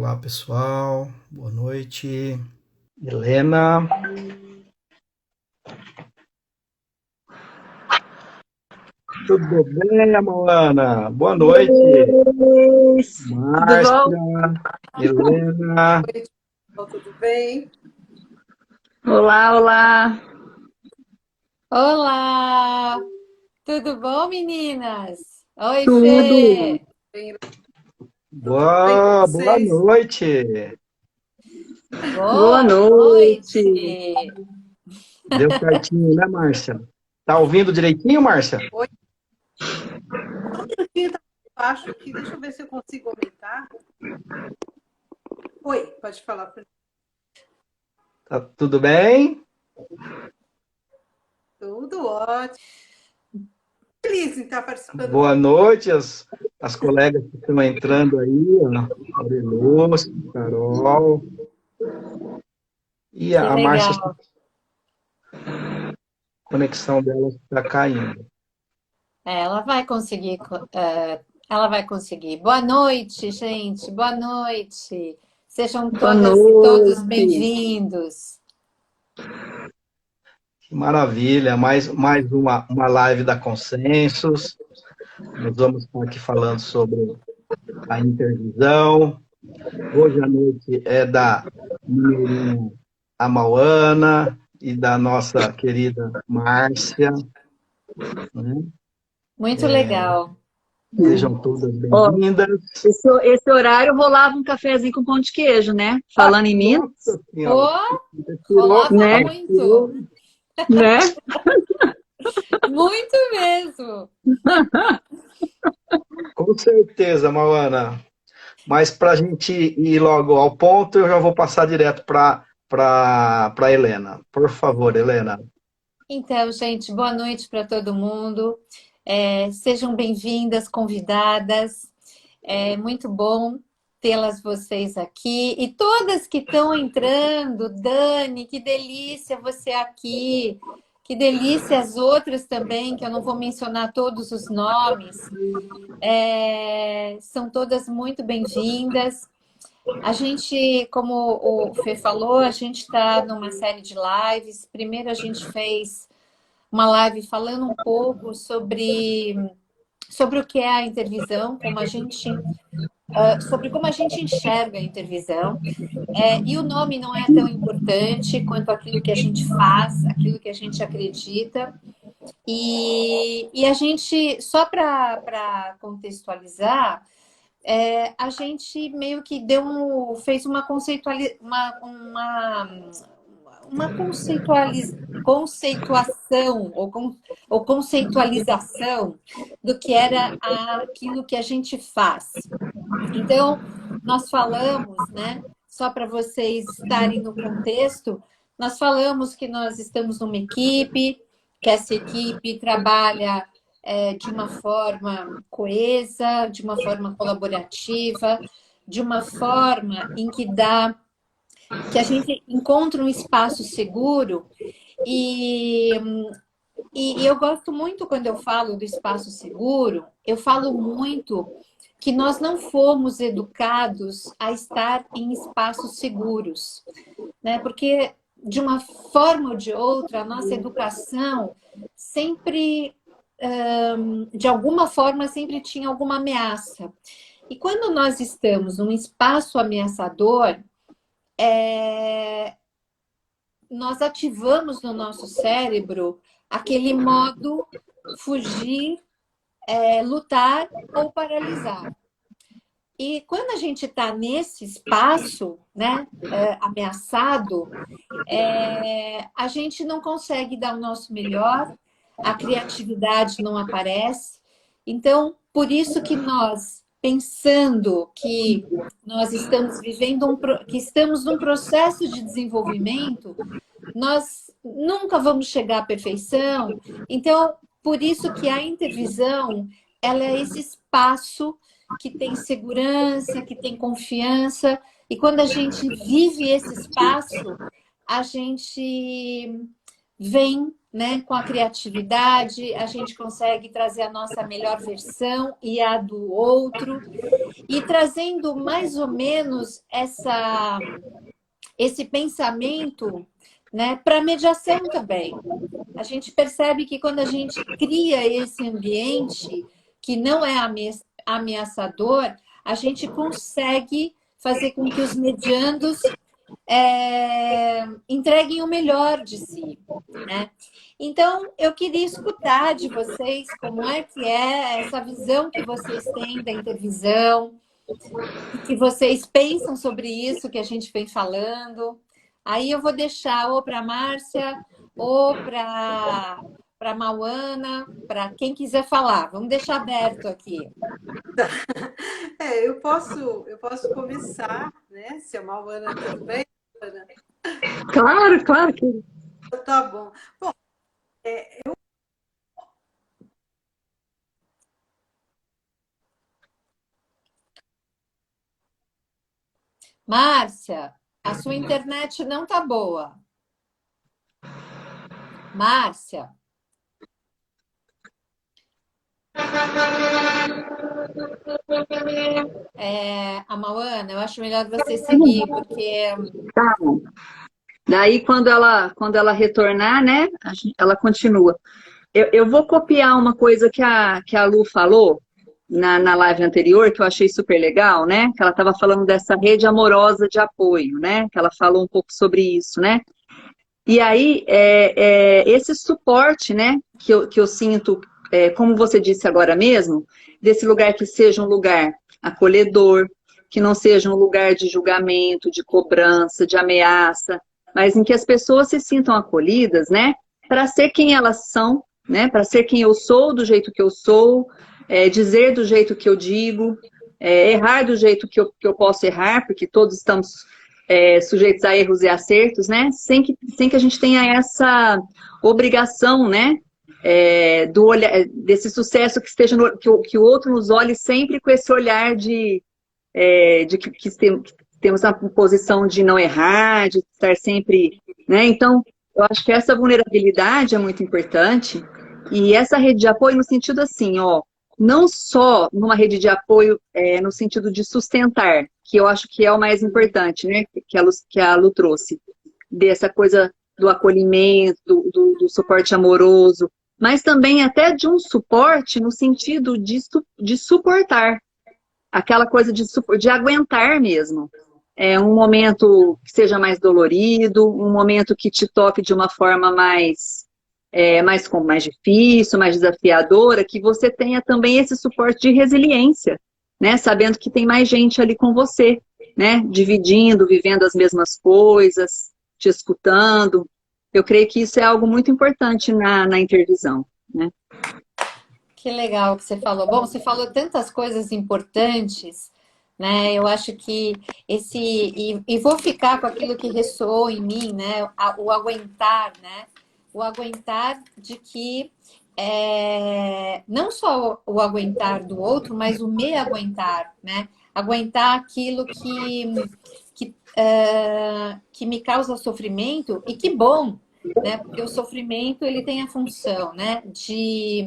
Olá, pessoal. Boa noite. Helena. Tudo bem, Moana? Boa noite. Tudo bom? Márcia, Helena. Oi, tudo bem? Olá, olá. Olá! Tudo bom, meninas? Oi, Tudo. Fê! Bem, tudo bem com Boa vocês? noite. Boa Boa noite. noite! Deu certinho, né, Márcia? Tá ouvindo direitinho, Márcia? Oi, aqui tá baixo aqui, deixa eu ver se eu consigo aumentar. Oi, pode falar. Tá tudo bem? Tudo ótimo. Feliz em estar participando. Boa noite, as colegas que estão entrando aí, ó. Aurelúcio, Carol. E Que a Márcia, legal. a conexão dela está caindo. Ela vai conseguir, ela vai conseguir. Boa noite, gente. Boa noite. Sejam Boa todas e todos noite. bem-vindos. Que maravilha, mais uma live da Consensus. Nós vamos estar aqui falando sobre a intervisão. Hoje à noite é da mineirinha Amauana e da nossa querida Márcia, né? Muito legal. Sejam todas Ó, bem-vindas. esse horário rolava um cafezinho com pão de queijo, né? Ah, Falando em Minas, nossa senhora, Pô, você rolava né? tirou, muito. Né? Muito mesmo. com certeza, Mauana. Mas para a gente ir logo ao ponto, eu já vou passar direto para Helena. Por favor, Helena. Então, gente, boa noite para todo mundo. Sejam bem-vindas, convidadas. É muito bom tê-las vocês aqui. E todas que estão entrando, Dani, que delícia você aqui. Que delícia as outras também, que eu não vou mencionar todos os nomes. São todas muito bem-vindas. A gente, como o Fê falou, a gente está numa série de lives. Primeiro a gente fez uma live falando um pouco sobre o que é a intervisão, sobre como a gente enxerga a intervisão. E o nome não é tão importante quanto aquilo que a gente faz, aquilo que a gente acredita. E a gente, só para contextualizar, a gente meio que fez uma conceituação ou conceitualização do que era aquilo que a gente faz. Então, nós falamos, né, só para vocês estarem no contexto, nós falamos que nós estamos numa equipe, que essa equipe trabalha de uma forma coesa, de uma forma colaborativa, de uma forma em que a gente encontra um espaço seguro e, e eu gosto muito quando eu falo do espaço seguro, eu falo muito que nós não fomos educados a estar em espaços seguros, né? Porque de uma forma ou de outra, a nossa educação sempre, de alguma forma, sempre tinha alguma ameaça. E quando nós estamos num espaço ameaçador, nós ativamos no nosso cérebro aquele modo fugir, lutar ou paralisar. E quando a gente está nesse espaço, né, ameaçado, a gente não consegue dar o nosso melhor, a criatividade não aparece. Então, por isso que nós, pensando que nós estamos que estamos num processo de desenvolvimento, nós nunca vamos chegar à perfeição. Então, por isso que a intervisão, ela é esse espaço que tem segurança, que tem confiança, e quando a gente vive esse espaço, a gente vem né? Com a criatividade, a gente consegue trazer a nossa melhor versão e a do outro, e trazendo mais ou menos esse pensamento, né, para a mediação também. A gente percebe que quando a gente cria esse ambiente que não é ameaçador, a gente consegue fazer com que os mediandos entreguem o melhor de si, né? Então, eu queria escutar de vocês como é que é essa visão que vocês têm da intervisão, o que vocês pensam sobre isso que a gente vem falando. Aí eu vou deixar ou para a Márcia ou para a Mauana, para quem quiser falar. Vamos deixar aberto aqui. Eu posso começar, né? Se a Mauana tudo bem? Claro, claro que. Tá bom. Bom, Márcia, a sua internet não tá boa. Márcia. A Mauana, eu acho melhor você seguir, porque... Tá bom. Daí, quando ela retornar, né, ela continua. Eu vou copiar uma coisa que a Lu falou na live anterior, que eu achei super legal, né? Que ela estava falando dessa rede amorosa de apoio, né? Que ela falou um pouco sobre isso, né? E aí, esse suporte, né, que eu sinto, como você disse agora mesmo, desse lugar que seja um lugar acolhedor, que não seja um lugar de julgamento, de cobrança, de ameaça, mas em que as pessoas se sintam acolhidas, né, para ser quem elas são, né, para ser quem eu sou, do jeito que eu sou, dizer do jeito que eu digo, errar do jeito que eu posso errar, porque todos estamos sujeitos a erros e acertos, né? Sem que a gente tenha essa obrigação, né? Do olhar, desse sucesso que esteja que o outro nos olhe sempre com esse olhar de que temos a posição de não errar, de estar sempre, né? Então, eu acho que essa vulnerabilidade é muito importante, e essa rede de apoio no sentido assim, ó, não só numa rede de apoio no sentido de sustentar, que eu acho que é o mais importante, né, que a Lu trouxe, dessa coisa do acolhimento, do suporte amoroso, mas também até de um suporte no sentido de suportar, aquela coisa de aguentar mesmo. Um momento que seja mais dolorido, um momento que te toque de uma forma mais difícil, mais desafiadora, que você tenha também esse suporte de resiliência, né? Sabendo que tem mais gente ali com você, né? Dividindo, vivendo as mesmas coisas, te escutando. Eu creio que isso é algo muito importante na intervisão, né? Que legal que você falou. Bom, você falou tantas coisas importantes, né? Eu acho que e vou ficar com aquilo que ressoou em mim, né? O aguentar, né? O aguentar de que não só o aguentar do outro, mas o me aguentar, né? Aguentar aquilo que me causa sofrimento, e que bom, né? Porque o sofrimento ele tem a função, né? De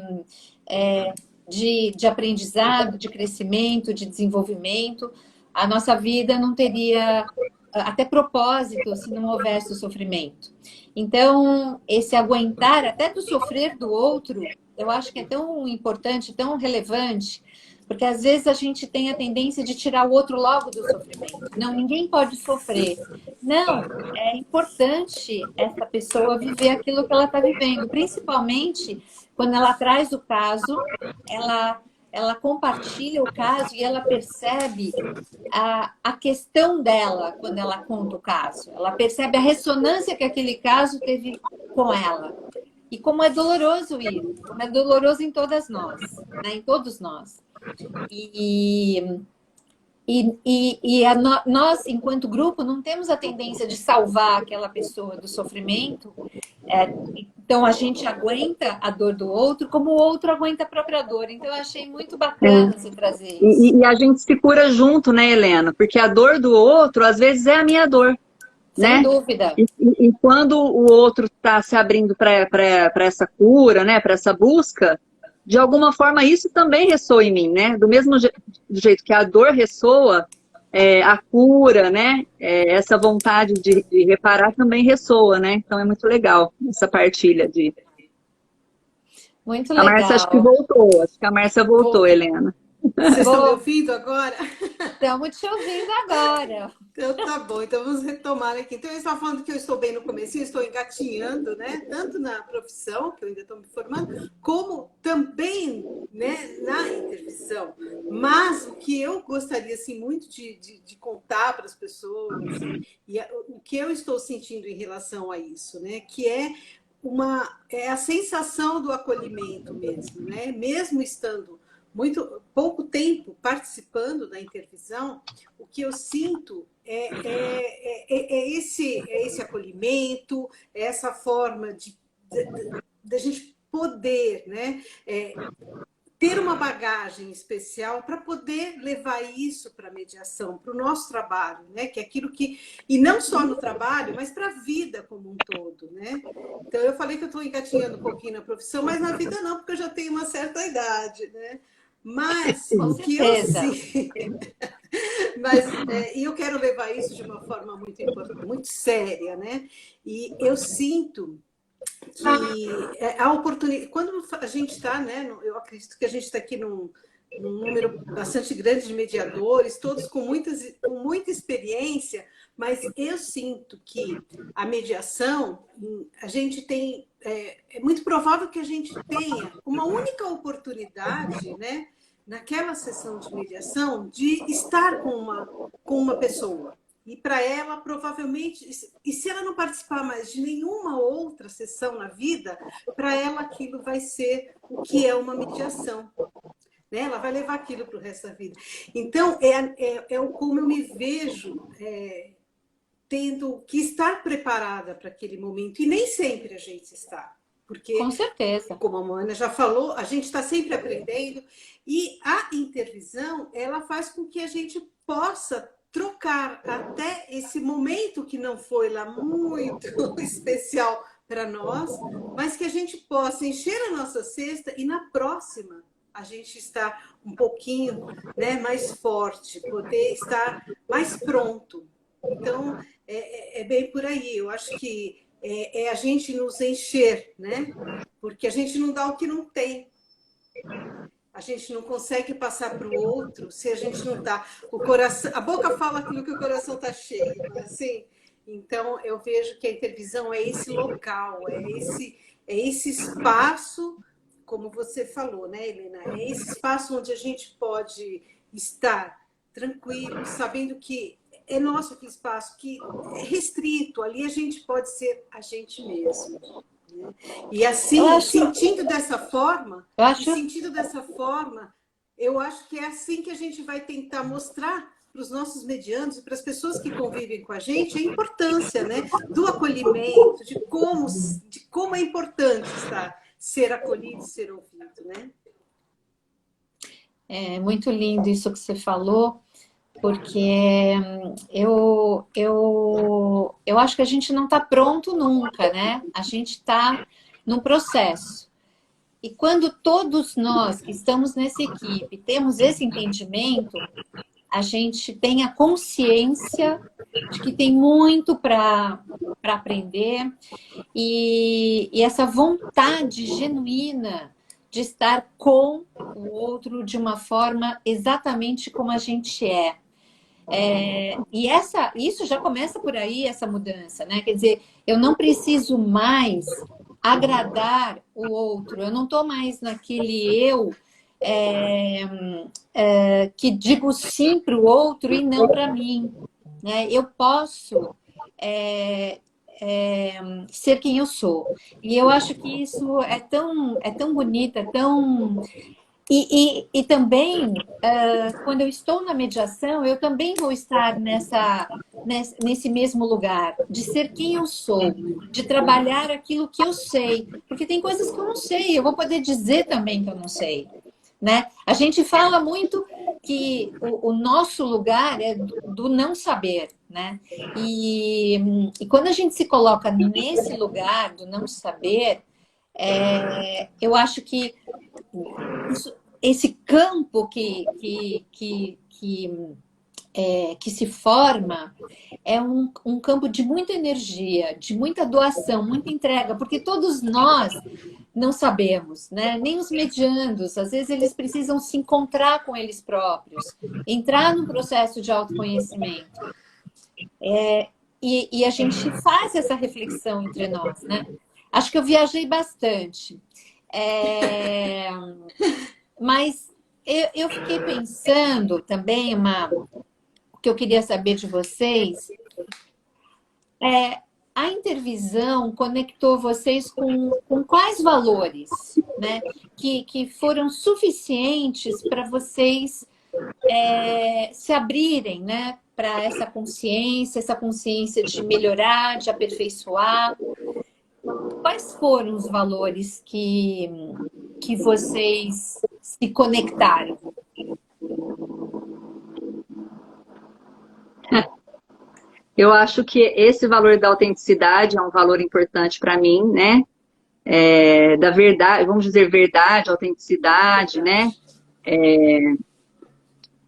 aprendizado, de crescimento, de desenvolvimento. A nossa vida não teria até propósito se não houvesse o sofrimento. Então, esse aguentar até do sofrer do outro, eu acho que é tão importante, tão relevante, porque às vezes a gente tem a tendência de tirar o outro logo do sofrimento. Não, ninguém pode sofrer. Não, é importante essa pessoa viver aquilo que ela está vivendo, principalmente quando ela traz o caso, ela compartilha o caso e ela percebe a questão dela quando ela conta o caso. Ela percebe a ressonância que aquele caso teve com ela. E como é doloroso isso, como é doloroso em todas nós, né? Em todos nós. Nós, enquanto grupo, não temos a tendência de salvar aquela pessoa do sofrimento. Então, a gente aguenta a dor do outro como o outro aguenta a própria dor. Então, eu achei muito bacana você trazer isso. E a gente se cura junto, né, Helena? Porque a dor do outro, às vezes, é a minha dor. né? Sem dúvida. E quando o outro está se abrindo para essa cura, né? Para essa busca, de alguma forma isso também ressoa em mim, né? Do mesmo do jeito que a dor ressoa, a cura, né? Essa vontade de reparar também ressoa, né? Então é muito legal essa partilha de... Muito A Márcia acho que legal. voltou, acho que a Márcia voltou, Helena. Vocês estão me ouvindo agora? Estamos te ouvindo agora. Então tá bom, então vamos retomar aqui. Então eu estava falando que eu estou bem no começo, estou engatinhando, né? Tanto na profissão, que eu ainda estou me formando, como também, né, na intervenção. Mas o que eu gostaria assim, muito de contar para as pessoas, e o que eu estou sentindo em relação a isso, né? Que é a sensação do acolhimento mesmo, né? Mesmo estando muito pouco tempo participando da intervisão, o que eu sinto é esse acolhimento, essa forma de a gente poder, né, ter uma bagagem especial para poder levar isso para a mediação, para o nosso trabalho, né? Que é aquilo que... E não só no trabalho, mas para a vida como um todo, né? Então, eu falei que eu estou engatinhando um pouquinho na profissão, mas na vida não, porque eu já tenho uma certa idade, né? Mas Com o que eu certeza. sinto... Mas eu quero levar isso de uma forma muito importante, muito séria, né? E eu sinto que a oportunidade... Quando a gente está, né? Eu acredito que a gente está aqui num número bastante grande de mediadores, todos com muita experiência, mas eu sinto que a mediação, a gente tem... É muito provável que a gente tenha uma única oportunidade, né? Naquela sessão de mediação, de estar com uma pessoa. E para ela, provavelmente, e se ela não participar mais de nenhuma outra sessão na vida, para ela aquilo vai ser o que é uma mediação. Né? Ela vai levar aquilo para o resto da vida. Então, como eu me vejo tendo que estar preparada para aquele momento. E nem sempre a gente está. Porque, com certeza, como a Moana já falou, a gente está sempre aprendendo. E a intervisão, ela faz com que a gente possa trocar até esse momento que não foi lá muito especial para nós, mas que a gente possa encher a nossa cesta e na próxima a gente está um pouquinho, né, mais forte, poder estar mais pronto. Então, é bem por aí. Eu acho que é a gente nos encher, né? Porque a gente não dá o que não tem. A gente não consegue passar para o outro se a gente não está... O coração, a boca fala aquilo que o coração está cheio, não é assim? Então, eu vejo que a intervisão é esse local, é esse espaço, como você falou, né, Helena? É esse espaço onde a gente pode estar tranquilo, sabendo que é nosso aquele espaço, que é restrito, ali a gente pode ser a gente mesmo. Né? E assim, sentindo dessa forma, eu acho que é assim que a gente vai tentar mostrar para os nossos medianos e para as pessoas que convivem com a gente a importância, né, do acolhimento, de como é importante ser acolhido, ser ouvido, né? É muito lindo isso que você falou, porque eu acho que a gente não está pronto nunca, né? A gente está num processo. E quando todos nós que estamos nessa equipe temos esse entendimento, a gente tem a consciência de que tem muito para aprender e essa vontade genuína de estar com o outro de uma forma exatamente como a gente é. E isso já começa por aí, essa mudança, né? Quer dizer, eu não preciso mais agradar o outro, eu não estou mais naquele eu que digo sim para o outro e não para mim, né? Eu posso ser quem eu sou. E eu acho que isso é tão bonito, é tão... E também, quando eu estou na mediação, eu também vou estar nesse mesmo lugar, de ser quem eu sou, de trabalhar aquilo que eu sei. Porque tem coisas que eu não sei, eu vou poder dizer também que eu não sei. né? A gente fala muito que o nosso lugar é do não saber, né? E quando a gente se coloca nesse lugar do não saber, eu acho que esse campo que se forma é um campo de muita energia, de muita doação, muita entrega, porque todos nós não sabemos, né? Nem os mediandos, às vezes eles precisam se encontrar com eles próprios, entrar num processo de autoconhecimento. E a gente faz essa reflexão entre nós, né? Acho que eu viajei bastante. Mas eu fiquei pensando também, o que eu queria saber de vocês, a intervisão conectou vocês com quais valores, né? Que foram suficientes para vocês se abrirem, né? Para essa consciência de melhorar, de aperfeiçoar. Quais foram os valores que vocês se conectaram? Eu acho que esse valor da autenticidade é um valor importante para mim, né? Da verdade, vamos dizer verdade, autenticidade, né?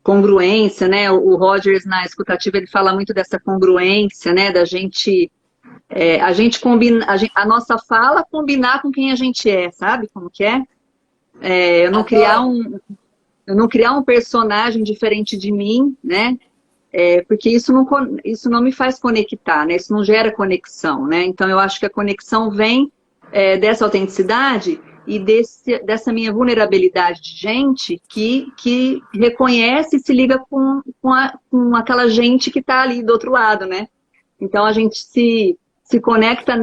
Congruência, né? O Rogers, na escutativa, ele fala muito dessa congruência, né? Da gente... a gente combina... A nossa fala combinar com quem a gente é, sabe como que é? Eu não criar um personagem diferente de mim, né? Porque isso não me faz conectar, né? Isso não gera conexão, né? Então, eu acho que a conexão vem dessa autenticidade e dessa minha vulnerabilidade de gente que reconhece e se liga com aquela gente que está ali do outro lado, né? Então, a gente se conecta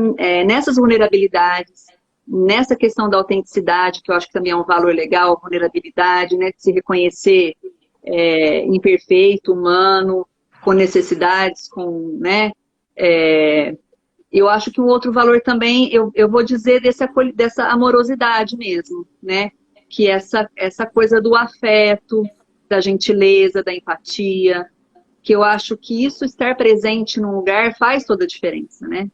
nessas vulnerabilidades, nessa questão da autenticidade, que eu acho que também é um valor legal, a vulnerabilidade, né? De se reconhecer imperfeito, humano, com necessidades, né? Eu acho que um outro valor também, eu vou dizer dessa amorosidade mesmo, né? Que essa coisa do afeto, da gentileza, da empatia, que eu acho que isso estar presente num lugar faz toda a diferença, né?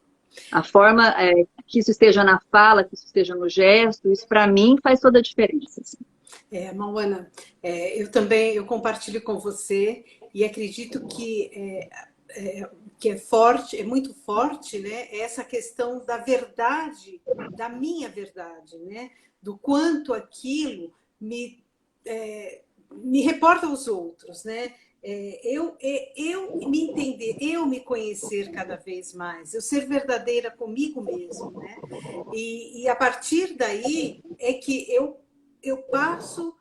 A forma que isso esteja na fala, que isso esteja no gesto, isso para mim faz toda a diferença. Assim. Mauana, eu compartilho com você e acredito que é forte, é muito forte, né? Essa questão da verdade, da minha verdade, né? Do quanto aquilo me reporta aos outros, né? Eu me entender, eu me conhecer cada vez mais, eu ser verdadeira comigo mesmo, né? E a partir daí é que eu passo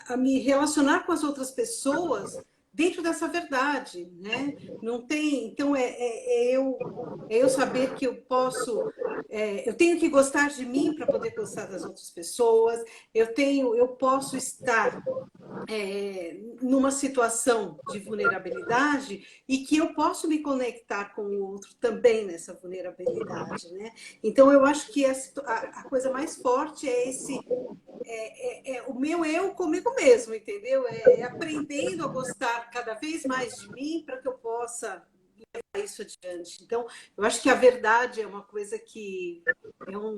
a me relacionar com as outras pessoas dentro dessa verdade, né? Não tem, então eu saber que eu posso, eu tenho que gostar de mim para poder gostar das outras pessoas. Eu posso estar numa situação de vulnerabilidade e que eu posso me conectar com o outro também nessa vulnerabilidade, né? Então eu acho que a coisa mais forte é o meu eu comigo mesmo, entendeu? Aprendendo a gostar cada vez mais de mim para que eu possa levar isso adiante. Então, eu acho que a verdade é uma coisa que é um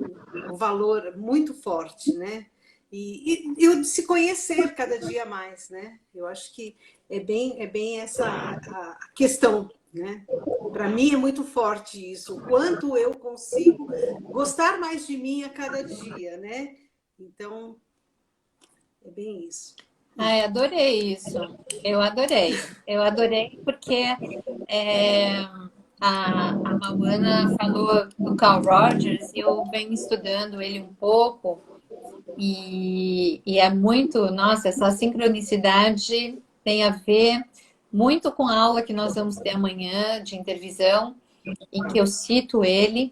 valor muito forte, né? E o de se conhecer cada dia mais, né? Eu acho que é bem essa a questão, né? Para mim é muito forte isso, o quanto eu consigo gostar mais de mim a cada dia, né? Então, é bem isso. Ai, adorei isso. Eu adorei porque a Mauana falou do Carl Rogers e eu venho estudando ele um pouco e é muito, nossa, essa sincronicidade tem a ver muito com a aula que nós vamos ter amanhã de intervisão, em que eu cito ele,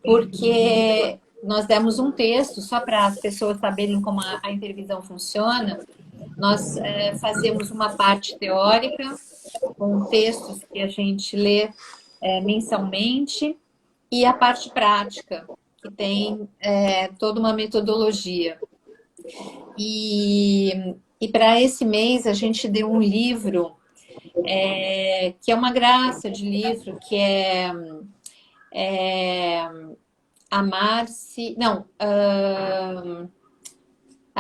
porque nós demos um texto, só para as pessoas saberem como a intervisão funciona. Nós fazemos uma parte teórica, com textos que a gente lê mensalmente, e a parte prática, que tem toda uma metodologia. E para esse mês a gente deu um livro que é uma graça de livro, que é Amar-se... Não,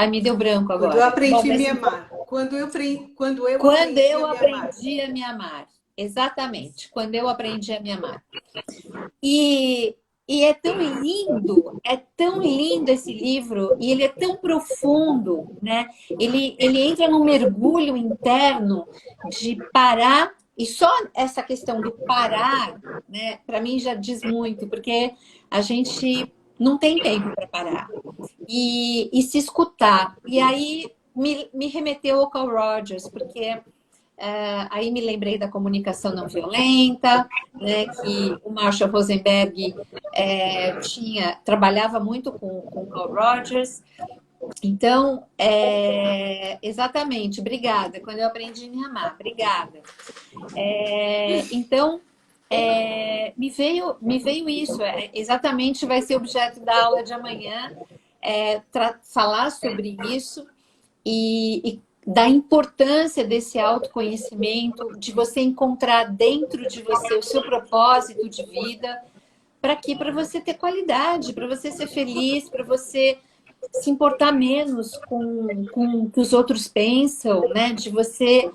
me deu branco agora. Quando eu aprendi Bom, a me amar. Quando eu aprendi a me amar. Exatamente, quando eu aprendi a me amar. E é tão lindo esse livro, e ele é tão profundo, né? Ele entra num mergulho interno de parar, e só essa questão do parar, né, para mim já diz muito, porque a gente não tem tempo para parar. E se escutar. E aí me remeteu ao Carl Rogers, porque aí me lembrei da comunicação não violenta, né, que o Marshall Rosenberg trabalhava muito com Carl Rogers. Então, exatamente, obrigada. Quando eu aprendi a me amar, obrigada. Então, me veio isso, exatamente vai ser objeto da aula de amanhã, falar sobre isso e da importância desse autoconhecimento, de você encontrar dentro de você o seu propósito de vida, para você ter qualidade, para você ser feliz, para você se importar menos com o que os outros pensam, né? De você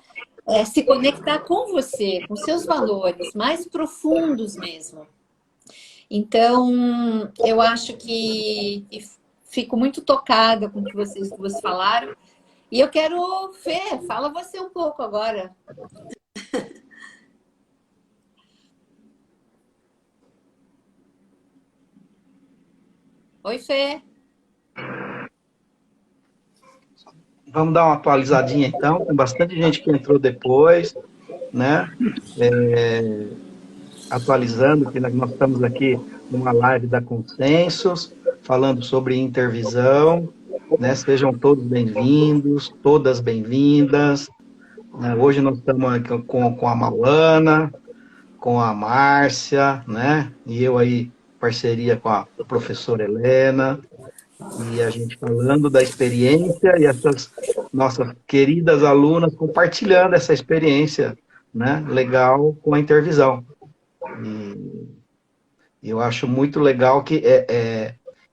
se conectar com você, com seus valores mais profundos mesmo. Então, eu acho que fico muito tocada com o que vocês duas falaram. E eu quero, Fê, fala você um pouco agora. Oi, Fê. Vamos dar uma atualizadinha, então. Tem bastante gente que entrou depois, né? Atualizando, que nós estamos aqui numa live da Consensus, falando sobre intervisão, né? Sejam todos bem-vindos, todas bem-vindas. Hoje nós estamos aqui com a Mauana, com a Márcia, né? E eu aí, parceria com a professora Helena, e a gente falando da experiência e essas nossas queridas alunas compartilhando essa experiência, né? Legal com a intervisão. E eu acho muito legal que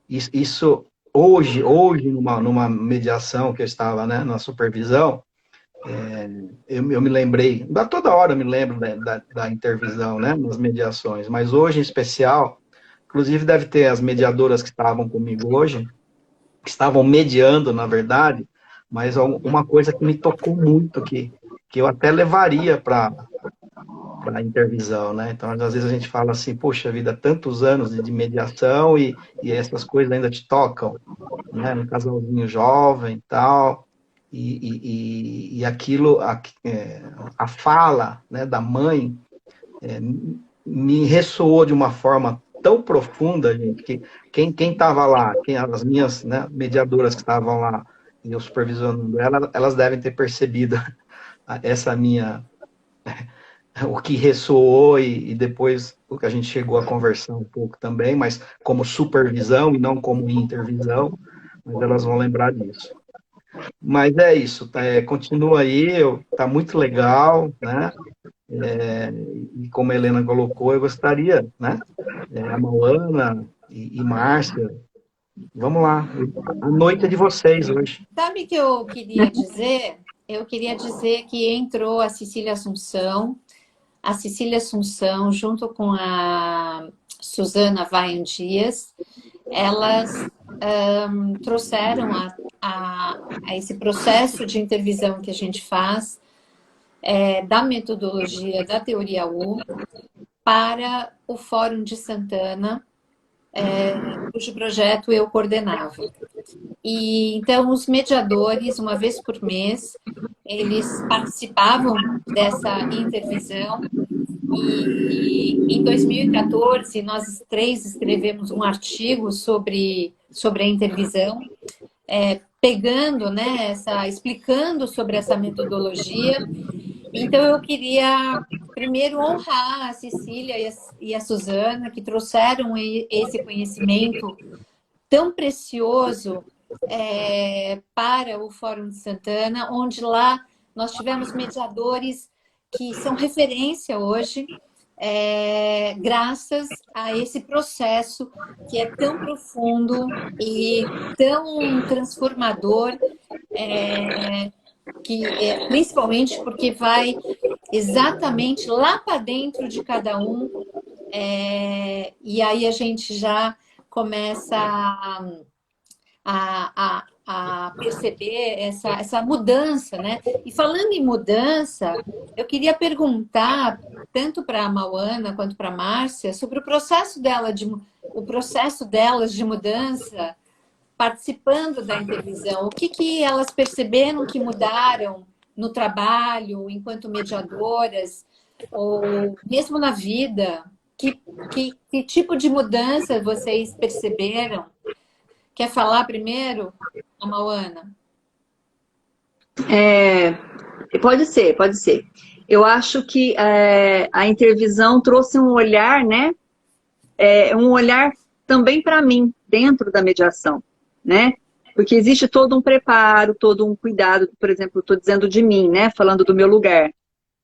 isso hoje numa mediação que eu estava, né, na supervisão, eu me lembrei, toda hora eu me lembro da intervisão, né, nas mediações, mas hoje em especial, inclusive deve ter as mediadoras que estavam comigo hoje, que estavam mediando, na verdade, mas uma coisa que me tocou muito, que eu até levaria para a intervisão, né? Então, às vezes a gente fala assim, poxa vida, tantos anos de mediação e essas coisas ainda te tocam, né? Um casalzinho jovem e tal, e aquilo, a fala, né, da mãe me ressoou de uma forma tão profunda, gente, que quem estava lá, as minhas, né, mediadoras que estavam lá, e eu supervisionando elas devem ter percebido essa minha... o que ressoou e depois o que a gente chegou a conversar um pouco também, mas como supervisão e não como intervisão, mas elas vão lembrar disso. Mas é isso, continua aí, tá muito legal, né? E como a Helena colocou, eu gostaria, né? A Mauana e Márcia, vamos lá, a noite é de vocês hoje. Sabe o que eu queria dizer? Eu queria dizer que entrou a Cecília Assunção, junto com a Suzana Vayan Dias, elas trouxeram a esse processo de intervisão que a gente faz, da metodologia da Teoria U, para o Fórum de Santana, cujo projeto eu coordenava. E então os mediadores, uma vez por mês, eles participavam dessa intervisão, e em 2014 nós três escrevemos um artigo sobre a intervisão, pegando, né, explicando sobre essa metodologia. Então eu queria primeiro honrar a Cecília e a Suzana, que trouxeram esse conhecimento tão precioso para o Fórum de Santana, onde lá nós tivemos mediadores que são referência hoje, graças a esse processo que é tão profundo e tão transformador, principalmente porque vai exatamente lá para dentro de cada um, e aí a gente já começa a perceber essa mudança, né? E falando em mudança, eu queria perguntar tanto para a Mauana quanto para a Márcia sobre o processo delas de mudança, participando da intervisão. O que elas perceberam que mudaram no trabalho, enquanto mediadoras, ou mesmo na vida? Que tipo de mudança vocês perceberam? Quer falar primeiro, a Mauana? Pode ser, pode ser. Eu acho que a intervisão trouxe um olhar, né? Um olhar também para mim, dentro da mediação, né? Porque existe todo um preparo, todo um cuidado, por exemplo, estou dizendo de mim, né? Falando do meu lugar.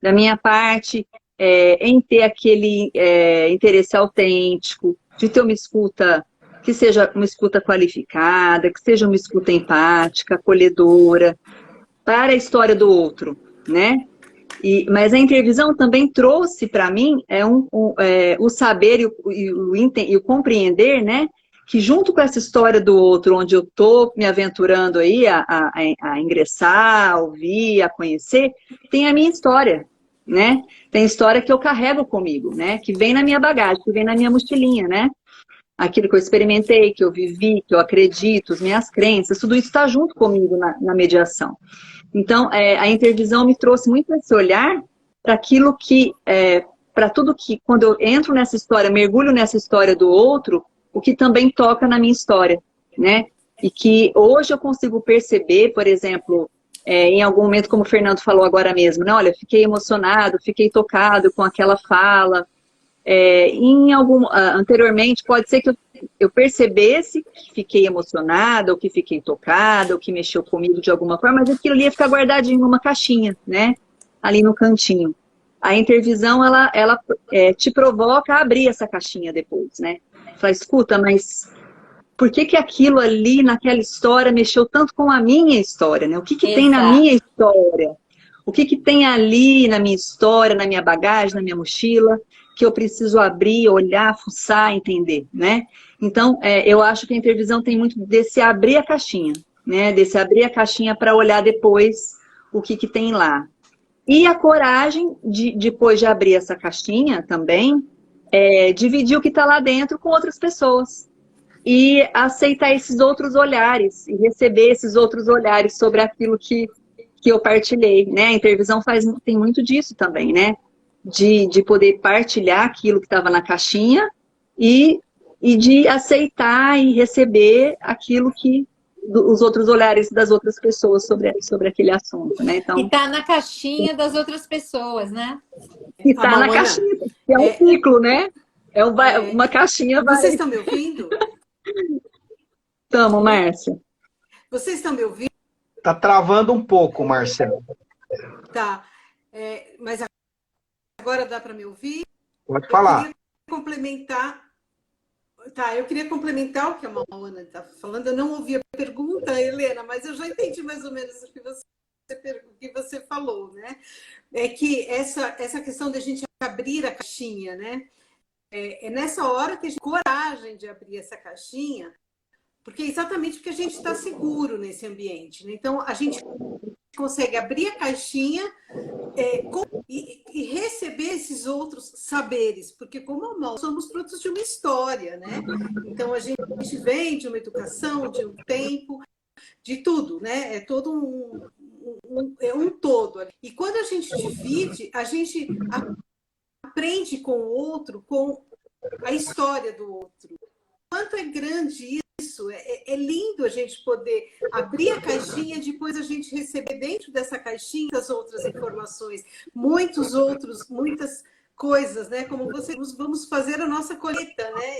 Da minha parte, em ter aquele interesse autêntico, de ter uma escuta que seja uma escuta qualificada, que seja uma escuta empática, acolhedora, para a história do outro, né? Mas a intervisão também trouxe para mim o saber e o compreender, né? Que junto com essa história do outro, onde eu estou me aventurando aí a ingressar, a ouvir, a conhecer, tem a minha história, né? Tem história que eu carrego comigo, né? Que vem na minha bagagem, que vem na minha mochilinha, né? Aquilo que eu experimentei, que eu vivi, que eu acredito, as minhas crenças, tudo isso está junto comigo na mediação. Então, a intervisão me trouxe muito esse olhar para aquilo que, para tudo que, quando eu entro nessa história, mergulho nessa história do outro, o que também toca na minha história, né? E que hoje eu consigo perceber, por exemplo, em algum momento, como o Fernando falou agora mesmo, né? Olha, fiquei emocionado, fiquei tocado com aquela fala. Anteriormente, pode ser que eu percebesse que fiquei emocionada, ou que fiquei tocada, ou que mexeu comigo de alguma forma, mas aquilo ali ia ficar guardadinho numa caixinha, né? Ali no cantinho. A intervisão, ela te provoca a abrir essa caixinha depois, né? Fala, escuta, mas por que aquilo ali, naquela história, mexeu tanto com a minha história, né? O que tem na minha história? O que tem ali na minha história, na minha bagagem, na minha mochila, que eu preciso abrir, olhar, fuçar, entender, né? Então, eu acho que a intervisão tem muito desse abrir a caixinha, né? Desse abrir a caixinha para olhar depois o que tem lá. E a coragem, depois de abrir essa caixinha também, dividir o que está lá dentro com outras pessoas. E aceitar esses outros olhares, e receber esses outros olhares sobre aquilo que eu partilhei, né? A intervisão tem muito disso também, né? De poder partilhar aquilo que estava na caixinha e de aceitar e receber aquilo os outros olhares das outras pessoas sobre aquele assunto, né? Então, e está na caixinha das outras pessoas, né? E está na caixinha, que é um ciclo, né? Uma caixinha. Vocês estão me ouvindo? Estamos, Márcia. Vocês estão me ouvindo? Está travando um pouco, Marcelo. Tá. Mas agora dá para me ouvir? Pode falar. Eu queria complementar. Tá, eu queria complementar o que a Mauana está falando. Eu não ouvi a pergunta, Helena, mas eu já entendi mais ou menos o que você falou, né? É que essa questão da gente abrir a caixinha, né? É nessa hora que a gente tem coragem de abrir essa caixinha, porque é exatamente porque a gente está seguro nesse ambiente, né? Então, a gente consegue abrir a caixinha e receber esses outros saberes, porque como nós somos produtos de uma história, né? Então a gente vem de uma educação, de um tempo, de tudo, né? É todo um todo. E quando a gente divide, a gente aprende com o outro, com a história do outro. quanto é grande isso. É lindo a gente poder abrir a caixinha, depois a gente receber dentro dessa caixinha as outras informações, muitas coisas, né? Como vamos fazer a nossa colheita, né?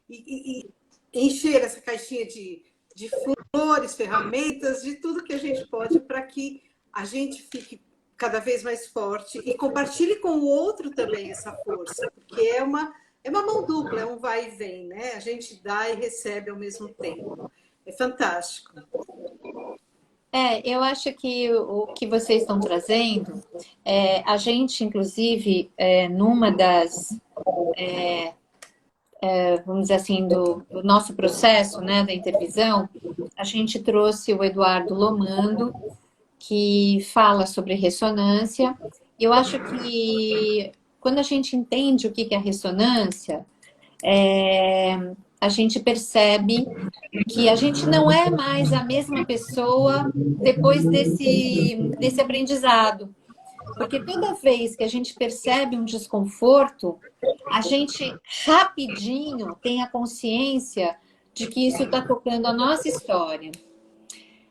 E encher essa caixinha de flores, ferramentas, de tudo que a gente pode para que a gente fique cada vez mais forte e compartilhe com o outro também essa força, porque é uma mão dupla, é um vai e vem, né? A gente dá e recebe ao mesmo tempo. É fantástico. Eu acho que o que vocês estão trazendo, a gente, inclusive, numa das, vamos dizer assim, do nosso processo, né, da intervisão, a gente trouxe o Eduardo Lomando, que fala sobre ressonância. Eu acho que quando a gente entende o que é ressonância, a gente percebe que a gente não é mais a mesma pessoa depois desse aprendizado. Porque toda vez que a gente percebe um desconforto, a gente rapidinho tem a consciência de que isso está tocando a nossa história.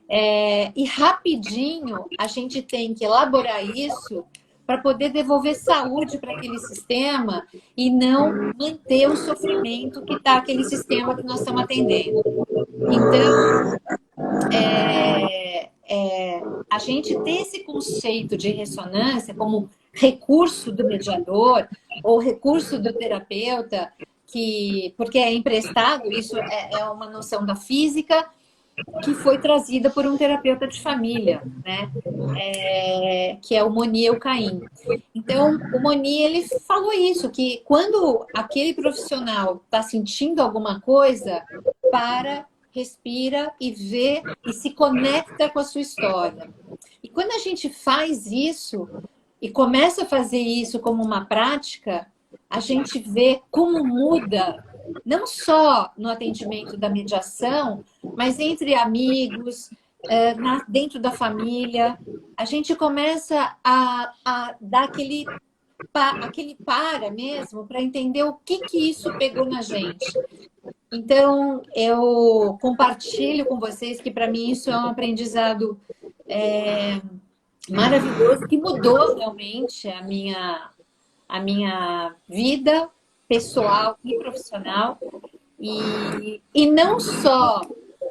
E rapidinho a gente tem que elaborar isso para poder devolver saúde para aquele sistema e não manter o sofrimento que está aquele sistema que nós estamos atendendo. Então, a gente ter esse conceito de ressonância como recurso do mediador ou recurso do terapeuta, porque é emprestado, isso é uma noção da física, que foi trazida por um terapeuta de família, né? Que é o Moni Elcaim. Então, o Moni, ele falou isso, que quando aquele profissional está sentindo alguma coisa, respira e vê e se conecta com a sua história. E quando a gente faz isso e começa a fazer isso como uma prática, a gente vê como muda, não só no atendimento da mediação, mas entre amigos, dentro da família. A gente começa a dar aquele para mesmo, para entender o que isso pegou na gente. Então, eu compartilho com vocês que, para mim, isso é um aprendizado maravilhoso, que mudou realmente a minha vida pessoal e profissional. E não só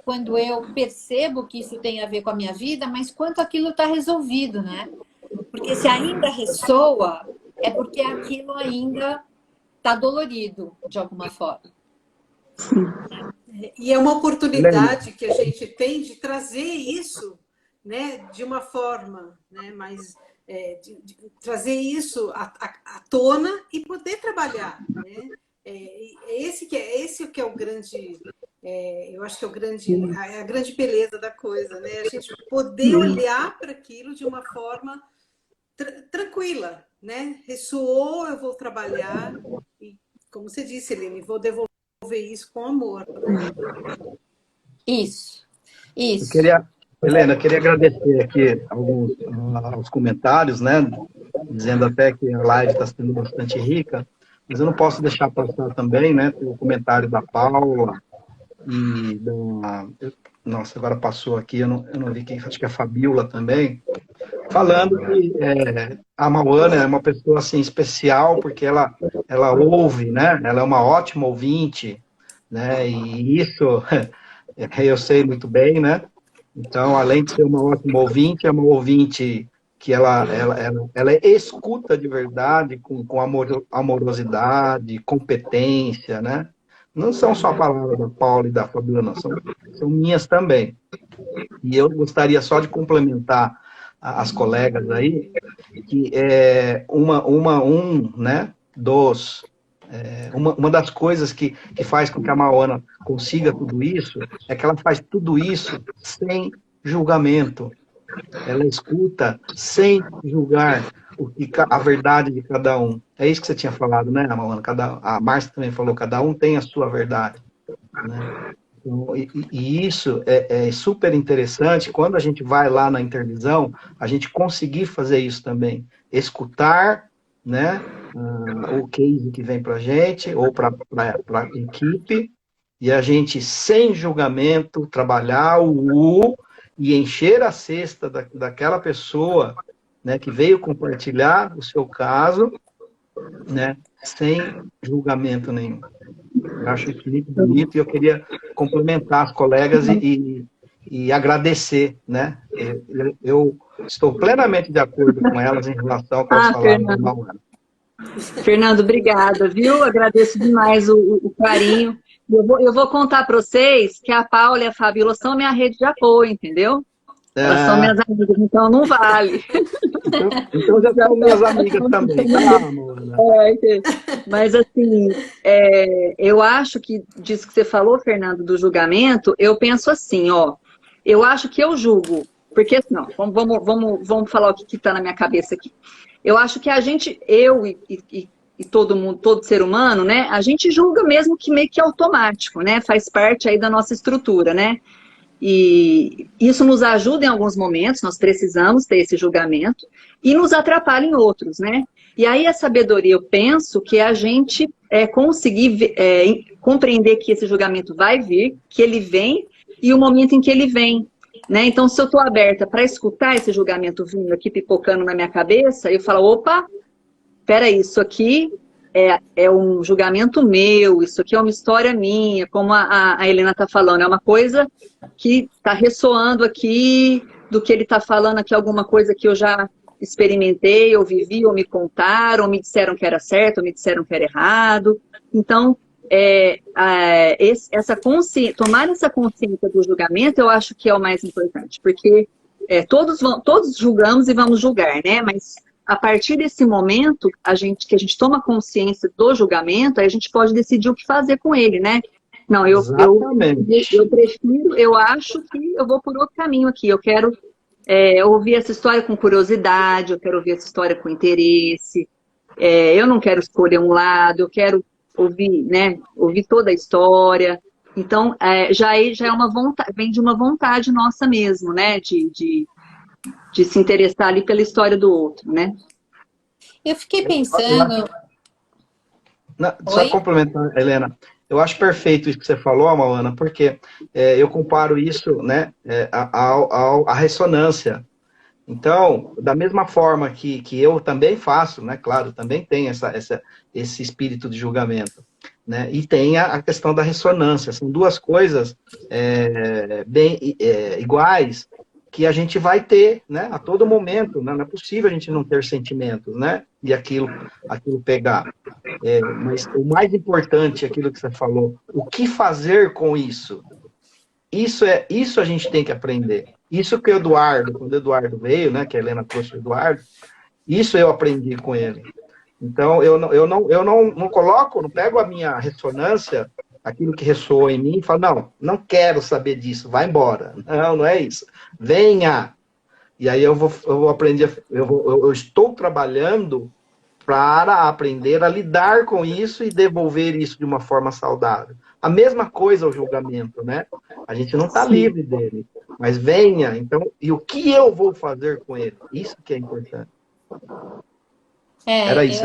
quando eu percebo que isso tem a ver com a minha vida, mas quanto aquilo está resolvido, né? Porque se ainda ressoa, é porque aquilo ainda está dolorido, de alguma forma. E é uma oportunidade que a gente tem de trazer isso, né, de uma forma, né, mais de trazer isso à tona e poder trabalhar, né? Esse que é o grande, eu acho que é a grande beleza da coisa, né? A gente poder olhar para aquilo de uma forma tranquila, né? Ressoou, eu vou trabalhar e, como você disse, Helene, vou devolver isso com amor. Isso. Helena, eu queria agradecer aqui alguns comentários, né? Dizendo até que a live está sendo bastante rica, mas eu não posso deixar passar também, né? O comentário da Paula e da... Nossa, agora passou aqui, eu não vi quem, acho que é a Fabiola também, falando que a Mauana é uma pessoa assim, especial, porque ela ouve, né? Ela é uma ótima ouvinte, né? E isso eu sei muito bem, né? Então, além de ser uma ótima ouvinte, é uma ouvinte que ela escuta de verdade, com amorosidade, competência, né? Não são só palavras da Paula e da Fabiana, são minhas também. E eu gostaria só de complementar as colegas aí, que uma das coisas que faz com que a Mauana consiga tudo isso é que ela faz tudo isso sem julgamento. Ela escuta sem julgar a verdade de cada um. É isso que você tinha falado, né, Mauana? A Márcia também falou, cada um tem a sua verdade, né? Então, e isso é super interessante, quando a gente vai lá na intervisão, a gente conseguir fazer isso também. Escutar, né, o case que vem para a gente, ou para a equipe, e a gente, sem julgamento, trabalhar e encher a cesta daquela pessoa, né, que veio compartilhar o seu caso, né, sem julgamento nenhum. Eu acho isso muito bonito e eu queria complementar as colegas e agradecer, né? Eu estou plenamente de acordo com elas em relação ao que elas falaram da Mauana. Fernando, obrigada, viu? Agradeço demais o carinho. Eu vou contar para vocês que a Paula e a Fabíola são minha rede de apoio, entendeu? Elas são minhas amigas, então não vale. Então já são minhas amigas também, tá, Mauana? Mas assim, eu acho que, disso que você falou, Fernando, do julgamento, eu penso assim, ó, eu acho que eu julgo, porque, não, vamos falar o que está na minha cabeça aqui. Eu acho que a gente, eu e todo mundo, todo ser humano, né, a gente julga mesmo que meio que automático, né, faz parte aí da nossa estrutura, né, e isso nos ajuda em alguns momentos, nós precisamos ter esse julgamento, e nos atrapalha em outros, né. E aí a sabedoria, eu penso que a gente conseguir compreender que esse julgamento vai vir, que ele vem, e o momento em que ele vem, né? Então, se eu estou aberta para escutar esse julgamento vindo aqui, pipocando na minha cabeça, eu falo, opa, peraí, isso aqui é um julgamento meu, isso aqui é uma história minha, como a Helena está falando, é uma coisa que está ressoando aqui, do que ele está falando aqui, alguma coisa que eu já experimentei, ou vivi, ou me contaram, ou me disseram que era certo, ou me disseram que era errado. Então, tomar essa consciência do julgamento, eu acho que é o mais importante, porque todos julgamos e vamos julgar, né? Mas a partir desse momento, que a gente toma consciência do julgamento, aí a gente pode decidir o que fazer com ele, né? Não, eu prefiro, eu acho que eu vou por outro caminho aqui, eu quero ouvir essa história com curiosidade, eu quero ouvir essa história com interesse, eu não quero escolher um lado, eu quero ouvir, né, ouvir toda a história. Então, já é uma vontade, vem de uma vontade nossa mesmo, né, de se interessar ali pela história do outro, né. Eu fiquei pensando... Só complementar, Helena, eu acho perfeito isso que você falou, Mauana, porque eu comparo isso, né, à ressonância. Então, da mesma forma que eu também faço, né, claro, também tem esse espírito de julgamento, né, e tem a questão da ressonância. São duas coisas bem iguais que a gente vai ter, né, a todo momento. Né, não é possível a gente não ter sentimentos, né, e aquilo pegar. Mas o mais importante, aquilo que você falou, o que fazer com isso? Isso a gente tem que aprender. Isso que quando o Eduardo veio, né, que a Helena trouxe o Eduardo, isso eu aprendi com ele. Então, eu não coloco, não pego a minha ressonância, aquilo que ressoa em mim, e falo, não quero saber disso, vai embora. Não é isso. Venha! E aí eu vou aprender, eu estou trabalhando para aprender a lidar com isso e devolver isso de uma forma saudável. A mesma coisa o julgamento, né? A gente não está livre dele, mas venha, então, e o que eu vou fazer com ele? Isso que é importante. Era isso.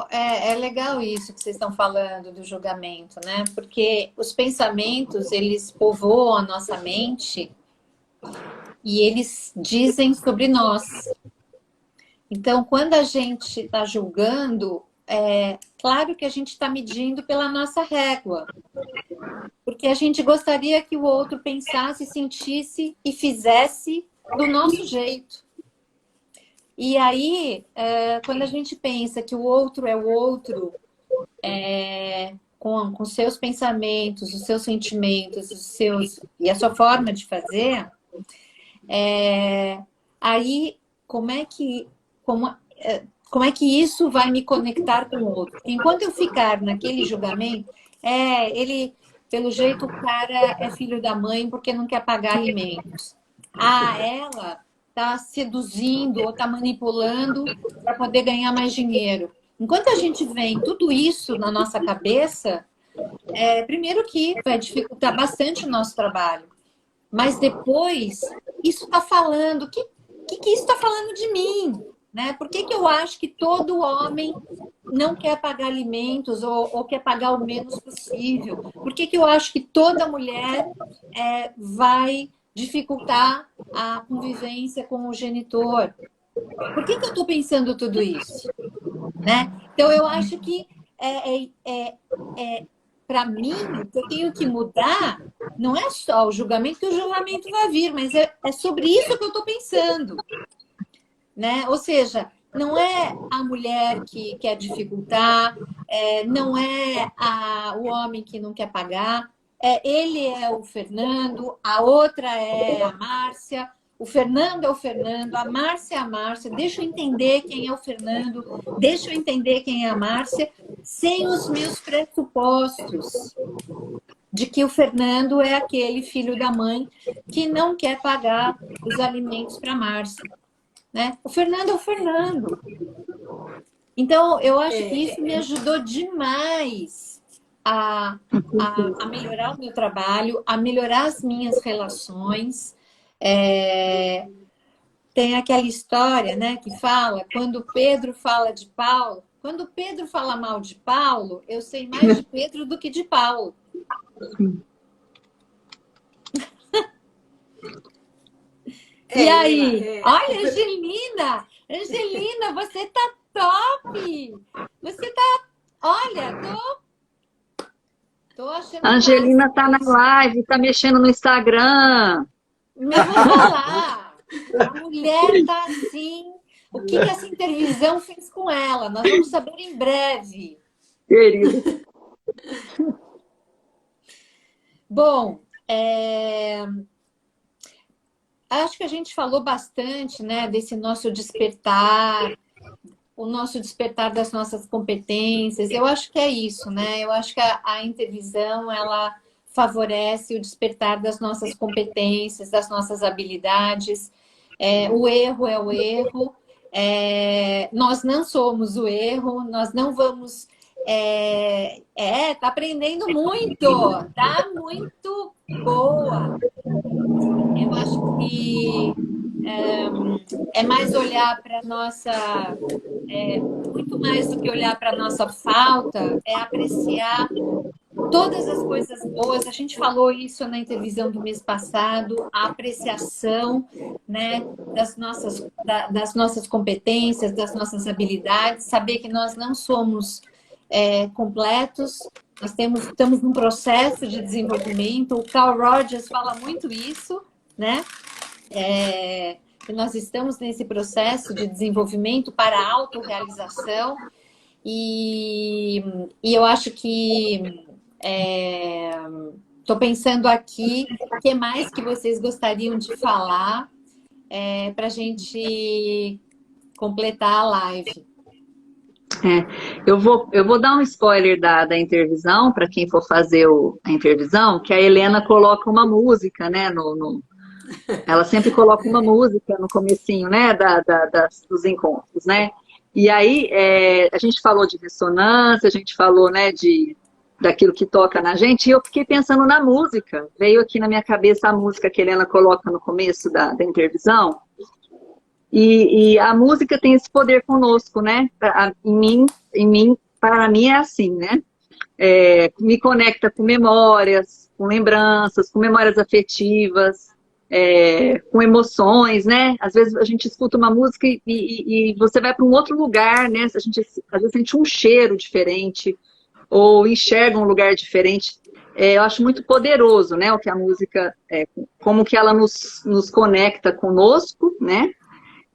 É legal isso que vocês estão falando do julgamento, né? Porque os pensamentos, eles povoam a nossa mente e eles dizem sobre nós. Então, quando a gente está julgando, claro que a gente está medindo pela nossa régua. Porque a gente gostaria que o outro pensasse, sentisse e fizesse do nosso jeito. E aí, quando a gente pensa que o outro é o outro, com seus pensamentos, os seus sentimentos, e a sua forma de fazer, aí como é que isso vai me conectar com o outro? Enquanto eu ficar naquele julgamento, pelo jeito o cara é filho da mãe porque não quer pagar alimentos. Ela está seduzindo ou está manipulando para poder ganhar mais dinheiro. Enquanto a gente vê tudo isso na nossa cabeça, primeiro que vai dificultar bastante o nosso trabalho. Mas depois, isso está falando... O que isso está falando de mim? né? Por que que eu acho que todo homem não quer pagar alimentos ou quer pagar o menos possível? Por que que eu acho que toda mulher vai dificultar a convivência com o genitor? Por que que eu estou pensando tudo isso? Né? Então, eu acho que para mim, o que eu tenho que mudar não é só o julgamento, que o julgamento vai vir, mas é sobre isso que eu estou pensando. Né? Ou seja, não é a mulher que quer dificultar, não é o homem que não quer pagar, ele é o Fernando, a outra é a Márcia, o Fernando é o Fernando, a Márcia é a Márcia, deixa eu entender quem é o Fernando, deixa eu entender quem é a Márcia, sem os meus pressupostos de que o Fernando é aquele filho da mãe que não quer pagar os alimentos para a Márcia. Né? O Fernando é o Fernando. Então, eu acho que isso me ajudou demais a melhorar o meu trabalho, a melhorar as minhas relações. Tem aquela história, né, que fala, quando Pedro fala de Paulo, quando Pedro fala mal de Paulo, eu sei mais de Pedro do que de Paulo. E aí? Olha, Angelina, você tá top! Você tá... Olha, tô achando... Angelina tá na live, tá mexendo no Instagram. Mas vou falar, a mulher tá assim... O que essa Intervisão fez com ela? Nós vamos saber em breve. Querida. Bom, acho que a gente falou bastante, né, desse nosso despertar, o nosso despertar das nossas competências. Eu acho que é isso, né? Eu acho que a Intervisão, ela favorece o despertar das nossas competências, das nossas habilidades. O erro é o erro. Nós não somos o erro, nós não vamos... tá aprendendo muito, tá muito boa. Eu acho que é mais olhar para a nossa... muito mais do que olhar para a nossa falta, é apreciar todas as coisas boas. A gente falou isso na Intervisão do mês passado, a apreciação, né, das nossas competências, das nossas habilidades, saber que nós não somos completos, nós estamos num processo de desenvolvimento. O Carl Rogers fala muito isso, né? Que nós estamos nesse processo de desenvolvimento para a autorrealização, e eu acho que estou pensando aqui o que mais que vocês gostariam de falar para a gente completar a live. Eu vou dar um spoiler da Intervisão, para quem for fazer a Intervisão, que a Helena coloca uma música, né, ela sempre coloca uma música no comecinho, né, dos encontros, né? E aí, a gente falou de ressonância, a gente falou, né, daquilo que toca na gente, e eu fiquei pensando na música. Veio aqui na minha cabeça a música que a Helena coloca no começo da Intervisão, e a música tem esse poder conosco, né? Para mim é assim, né? Me conecta com memórias, com lembranças, com memórias afetivas, com emoções, né? Às vezes a gente escuta uma música e você vai para um outro lugar, né? A gente às vezes sente um cheiro diferente ou enxerga um lugar diferente. Eu acho muito poderoso, né? O que a música, como que ela nos conecta conosco, né?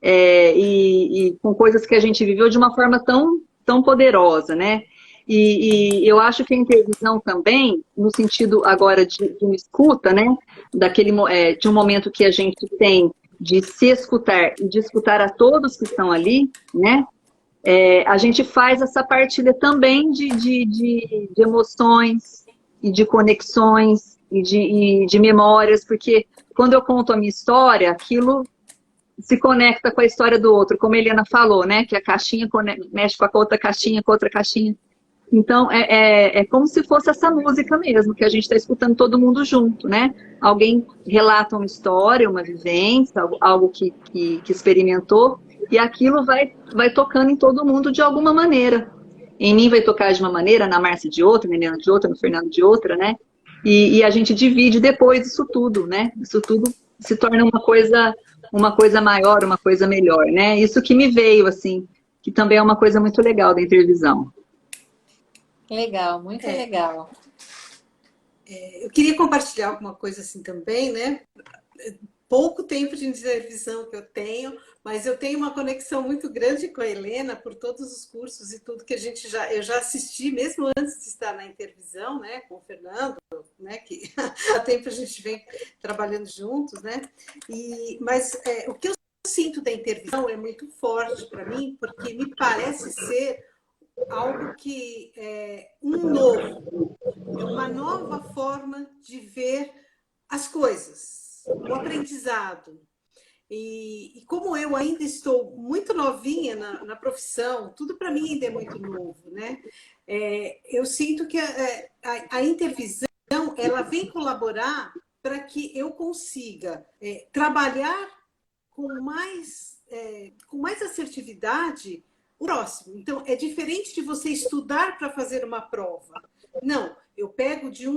E com coisas que a gente viveu de uma forma tão poderosa, né? E eu acho que a Intervisão também, no sentido agora de uma escuta, né? De um momento que a gente tem de se escutar e de escutar a todos que estão ali, né? A gente faz essa partilha também de emoções e de conexões e de memórias, porque quando eu conto a minha história, aquilo se conecta com a história do outro, como a Helena falou, né? Que a caixinha mexe com a outra caixinha, com a outra caixinha. Então, é como se fosse essa música mesmo, que a gente está escutando todo mundo junto, né? Alguém relata uma história, uma vivência, algo que experimentou, E aquilo vai tocando em todo mundo de alguma maneira. Em mim vai tocar de uma maneira, na Márcia de outra, na Helena de outra, no Fernando de outra, né? E a gente divide depois isso tudo, né? Isso tudo se torna uma coisa maior, uma coisa melhor, né? Isso que me veio, assim, que também é uma coisa muito legal da intervisão. Legal, muito legal. Eu queria compartilhar alguma coisa assim também, né? Pouco tempo de intervisão que eu tenho, mas eu tenho uma conexão muito grande com a Helena por todos os cursos e tudo que eu já assisti, mesmo antes de estar na intervisão, né, com o Fernando, né, que há tempo a gente vem trabalhando juntos, né? Mas o que eu sinto da intervisão é muito forte para mim, porque me parece ser algo que é uma nova forma de ver as coisas, o aprendizado. E como eu ainda estou muito novinha na profissão, tudo para mim ainda é muito novo, né? Eu sinto que a intervisão ela vem colaborar para que eu consiga trabalhar com mais assertividade o próximo. Então, é diferente de você estudar para fazer uma prova. Não, eu pego de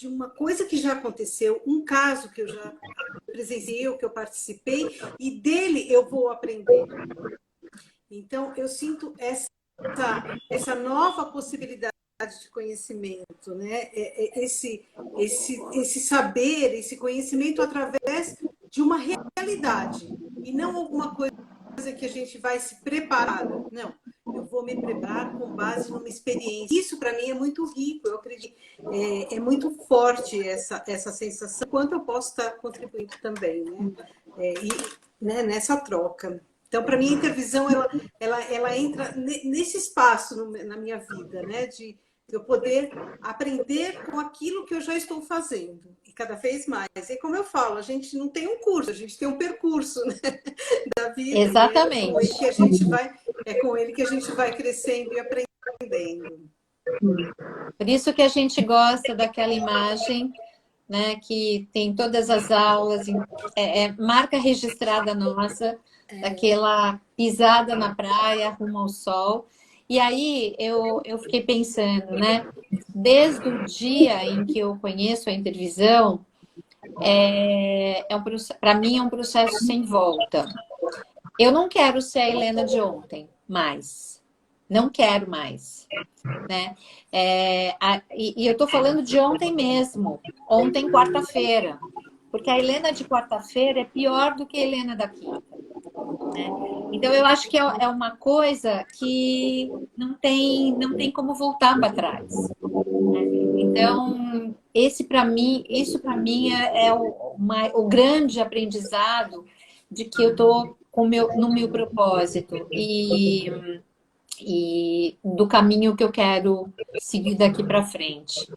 uma coisa que já aconteceu, um caso que eu já presenciei, que eu participei, e dele eu vou aprender. Então, eu sinto essa nova possibilidade de conhecimento, né? Esse saber, esse conhecimento através de uma realidade, e não alguma coisa que a gente vai se preparar. Não, eu vou me preparar com base numa experiência. Isso, para mim, é muito rico, eu acredito. É muito forte essa sensação, quanto eu posso estar contribuindo também, né? Nessa troca. Então, para mim, a intervisão, ela entra nesse espaço na minha vida, né? De eu poder aprender com aquilo que eu já estou fazendo, e cada vez mais. E como eu falo, a gente não tem um curso, a gente tem um percurso, né, da vida. Exatamente. É com ele que a gente vai crescendo e aprendendo. Por isso que a gente gosta daquela imagem, né, que tem todas as aulas, marca registrada nossa, daquela pisada na praia, rumo ao sol. E aí eu fiquei pensando, né? Desde o dia em que eu conheço a intervisão, para mim é um processo sem volta. Eu não quero ser a Helena de ontem, mais. Não quero mais. Né? E eu estou falando de ontem mesmo, ontem, quarta-feira. Porque a Helena de quarta-feira é pior do que a Helena da quinta. Né? Então, eu acho que é uma coisa que não tem como voltar para trás. Né? Então, isso para mim é o grande aprendizado de que eu estou no meu propósito e do caminho que eu quero seguir daqui para frente.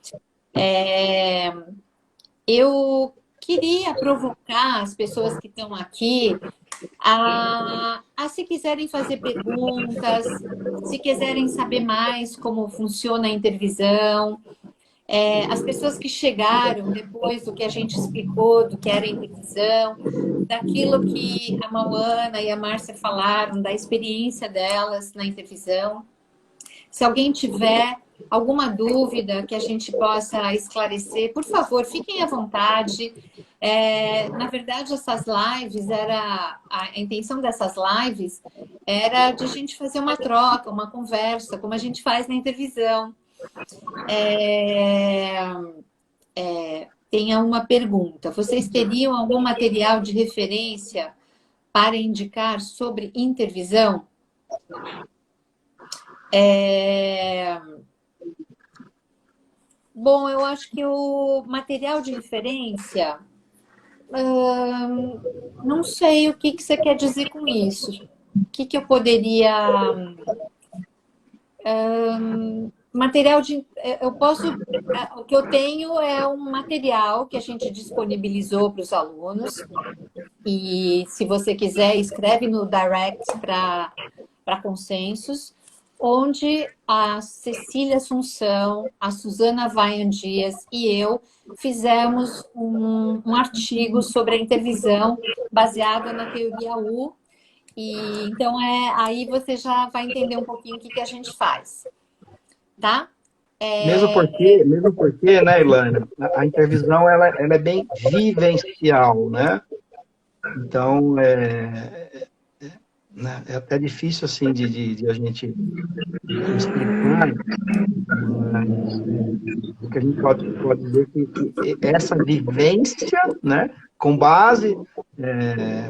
Eu queria provocar as pessoas que estão aqui a se quiserem fazer perguntas, se quiserem saber mais como funciona a intervisão, as pessoas que chegaram depois do que a gente explicou, do que era a intervisão, daquilo que a Mauana e a Márcia falaram, da experiência delas na intervisão. Se alguém tiver alguma dúvida que a gente possa esclarecer, por favor, fiquem à vontade. Na verdade, essas lives, a intenção dessas lives era de a gente fazer uma troca, uma conversa, como a gente faz na intervisão. Tenha uma pergunta. Vocês teriam algum material de referência para indicar sobre intervisão? Bom, eu acho que o material de referência... não sei o que você quer dizer com isso. O que eu poderia... material de... O que eu tenho é um material que a gente disponibilizou para os alunos. E se você quiser, escreve no direct para Consensus, onde a Cecília Assunção, a Suzana Vayan Dias e eu fizemos um artigo sobre a intervisão baseado na teoria U E então aí você já vai entender um pouquinho o que a gente faz, tá? Mesmo porque, né, Ilana, a intervisão ela é bem vivencial, né? Então, né, é até difícil assim de a gente explicar, mas o que a gente pode dizer que essa vivência, né, com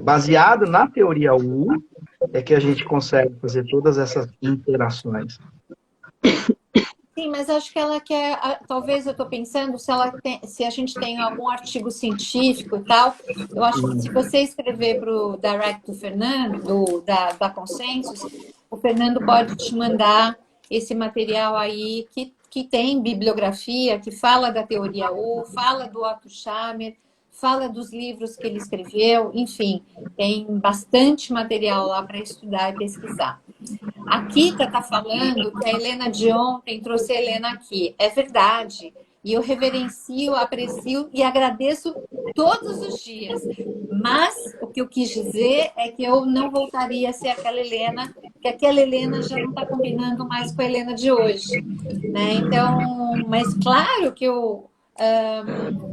baseado na teoria U, é que a gente consegue fazer todas essas interações. Sim, mas acho que ela quer, talvez eu estou pensando se a gente tem algum artigo científico e tal. Eu acho que se você escrever para o direct do Fernando, da Consensus, o Fernando pode te mandar esse material aí que tem bibliografia, que fala da teoria U, fala do Otto Scharmer, fala dos livros que ele escreveu, enfim, tem bastante material lá para estudar e pesquisar. A Kika está falando que a Helena de ontem trouxe a Helena aqui. É verdade. E eu reverencio, aprecio e agradeço todos os dias. Mas o que eu quis dizer é que eu não voltaria a ser aquela Helena, que aquela Helena já não está combinando mais com a Helena de hoje. Né? Então, mas claro que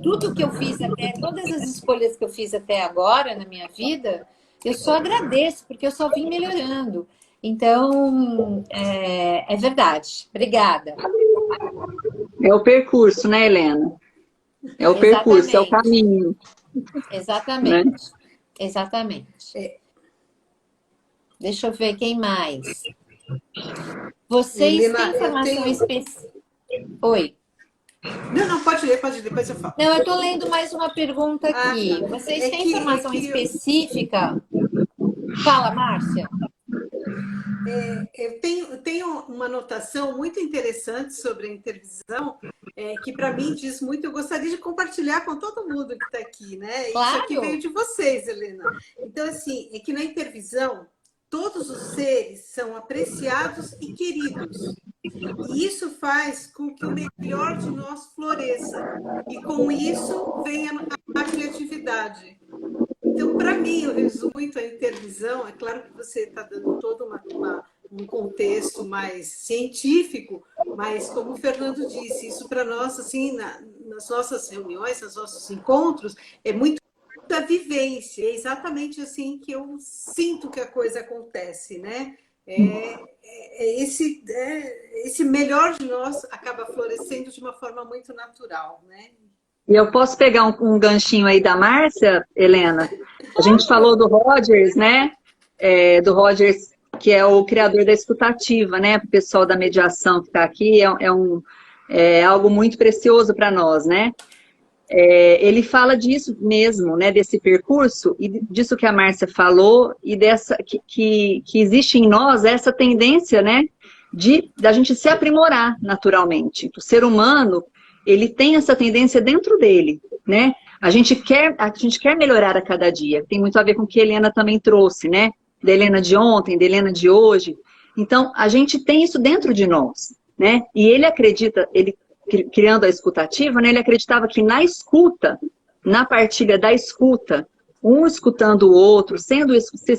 tudo que eu fiz todas as escolhas que eu fiz até agora na minha vida, eu só agradeço, porque eu só vim melhorando. Então, é verdade. Obrigada. É o percurso, né, Helena? É o percurso, é o caminho. Exatamente. Né? Exatamente. Deixa eu ver quem mais. Vocês Helena, têm informação específica? Oi. Não, pode ler, depois eu falo. Não, eu estou lendo mais uma pergunta aqui. Tá. Vocês têm informação específica? Fala, Márcia. Eu tenho uma anotação muito interessante sobre a intervisão, que para mim diz muito. Eu gostaria de compartilhar com todo mundo que está aqui, né? Claro. Isso aqui veio de vocês, Helena. Então, assim, é que na intervisão todos os seres são apreciados e queridos. E isso faz com que o melhor de nós floresça. E com isso vem a criatividade. Então, para mim, eu resumo muito a intervisão. É claro que você está dando todo um contexto mais científico, mas como o Fernando disse, isso para nós, assim, nas nossas reuniões, nos nossos encontros, é muito da vivência. É exatamente assim que eu sinto que a coisa acontece, né? Esse melhor de nós acaba florescendo de uma forma muito natural, né? E eu posso pegar um ganchinho aí da Márcia, Helena? A gente falou do Rogers, né? Do Rogers, que é o criador da escutativa, né? O pessoal da mediação que está aqui, é algo muito precioso para nós, né? Ele fala disso mesmo, né? Desse percurso, e disso que a Márcia falou, e que existe em nós essa tendência, né? Da gente se aprimorar naturalmente. O ser humano, ele tem essa tendência dentro dele, né? A gente quer melhorar a cada dia. Tem muito a ver com o que a Helena também trouxe, né? Da Helena de ontem, da Helena de hoje. Então, a gente tem isso dentro de nós, né? E ele acredita, criando a escutativa, né? Ele acreditava que na escuta, na partilha da escuta, um escutando o outro,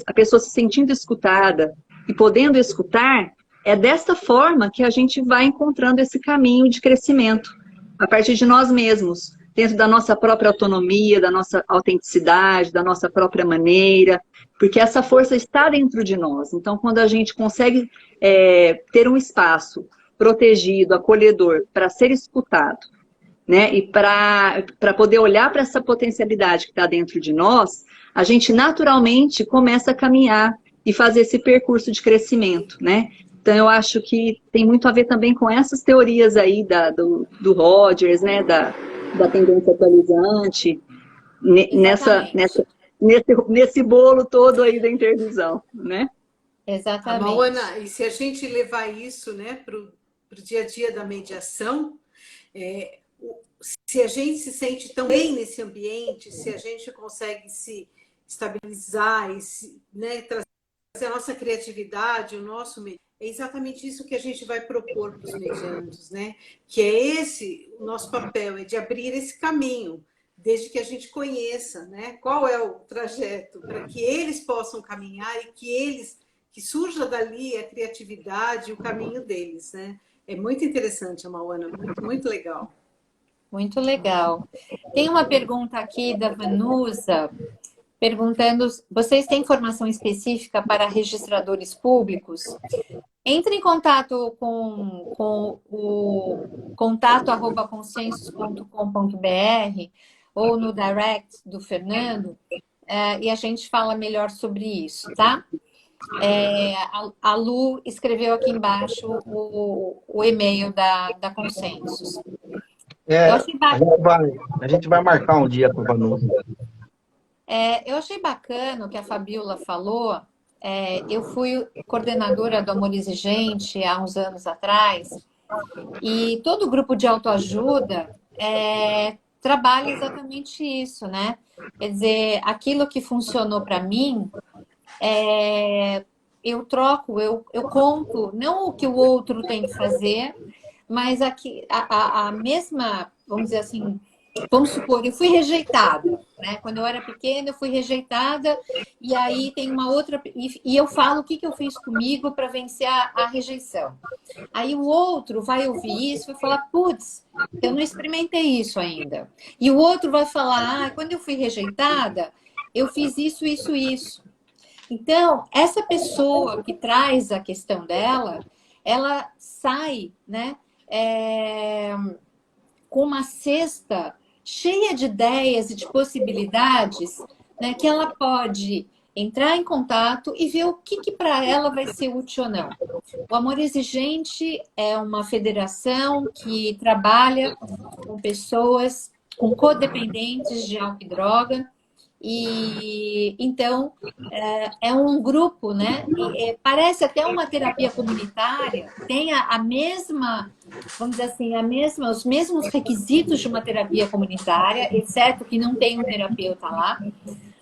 a pessoa se sentindo escutada e podendo escutar, é dessa forma que a gente vai encontrando esse caminho de crescimento, a partir de nós mesmos, dentro da nossa própria autonomia, da nossa autenticidade, da nossa própria maneira, porque essa força está dentro de nós. Então, quando a gente consegue ter um espaço protegido, acolhedor, para ser escutado, né, e para poder olhar para essa potencialidade que está dentro de nós, a gente naturalmente começa a caminhar e fazer esse percurso de crescimento, né? Então, eu acho que tem muito a ver também com essas teorias aí do Rogers, né, da tendência atualizante, nesse bolo todo aí da intervisão, né? Exatamente. Mauana, e se a gente levar isso, né, para o dia a dia da mediação, se a gente se sente tão bem nesse ambiente, se a gente consegue se estabilizar e né, trazer a nossa criatividade, o nosso meio, é exatamente isso que a gente vai propor para os mediandos, né? Que é esse o nosso papel, é de abrir esse caminho desde que a gente conheça, né, qual é o trajeto, para que eles possam caminhar e que surja dali a criatividade, o caminho deles, né? É muito interessante, Mauana, muito, muito legal. Muito legal. Tem uma pergunta aqui da Vanusa, perguntando, vocês têm formação específica para registradores públicos? Entre em contato com o contato@consensus.com.br ou no direct do Fernando, e a gente fala melhor sobre isso, tá? A Lu escreveu aqui embaixo o e-mail da Consensus. A gente vai marcar um dia com a Vanusa. Eu achei bacana o que a Fabiola falou. Eu fui coordenadora do Amor Exigente há uns anos atrás, e todo grupo de autoajuda trabalha exatamente isso, né? Quer dizer, aquilo que funcionou para mim, eu troco, eu conto, não o que o outro tem que fazer, mas aqui, a mesma, vamos dizer assim, vamos supor, eu fui rejeitada, né? Quando eu era pequena, eu fui rejeitada, e aí tem uma outra... E eu falo o que eu fiz comigo para vencer a rejeição. Aí o outro vai ouvir isso e vai falar, putz, eu não experimentei isso ainda. E o outro vai falar, quando eu fui rejeitada, eu fiz isso, isso, isso. Então, essa pessoa que traz a questão dela, ela sai, né, com uma cesta cheia de ideias e de possibilidades, né, que ela pode entrar em contato e ver o que para ela vai ser útil ou não. O Amor Exigente é uma federação que trabalha com pessoas com codependentes de álcool e droga, e então é um grupo, né? Parece até uma terapia comunitária, tem a mesma, vamos dizer assim, os mesmos requisitos de uma terapia comunitária, exceto que não tem um terapeuta lá.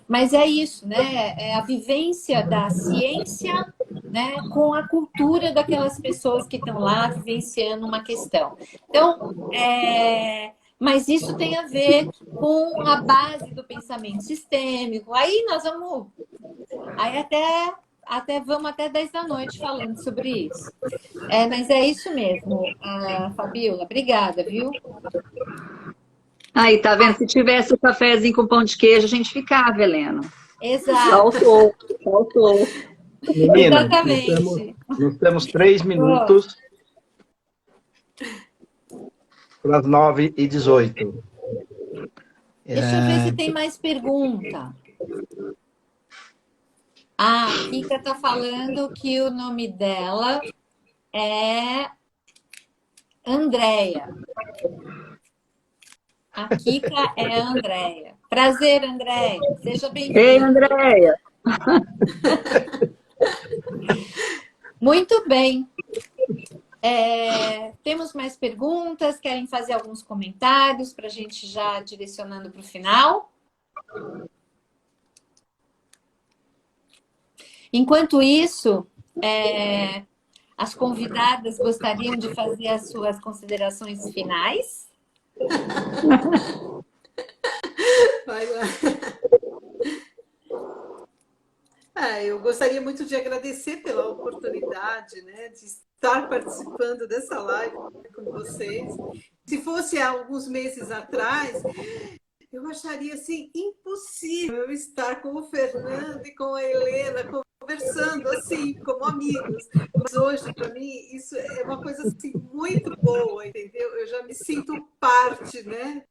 Mas é isso, né? É a vivência da ciência, né, com a cultura daquelas pessoas que estão lá vivenciando uma questão. Então, mas isso tem a ver com a base do pensamento sistêmico. Aí nós vamos... Aí vamos até 10 da noite falando sobre isso. Mas é isso mesmo, Fabiola. Obrigada, viu? Aí, tá vendo? Se tivesse o cafezinho com pão de queijo, a gente ficava, Helena. Exato. Faltou. Menina, exatamente. Nós temos 3 minutos para as 9h18. Deixa eu ver se tem mais pergunta. A Kika está falando que o nome dela é Andréia. A Kika é a Andréia. Prazer, Andréia. Seja bem-vinda. Ei, Andréia. Muito bem. Temos mais perguntas? Querem fazer alguns comentários para a gente já direcionando para o final? Enquanto isso, as convidadas gostariam de fazer as suas considerações finais? Vai lá. Eu gostaria muito de agradecer pela oportunidade, né, de estar participando dessa live com vocês. Se fosse há alguns meses atrás, eu acharia assim impossível estar com o Fernando e com a Helena conversando assim, como amigos. Mas hoje, para mim, isso é uma coisa assim muito boa, entendeu? Eu já me sinto parte, né?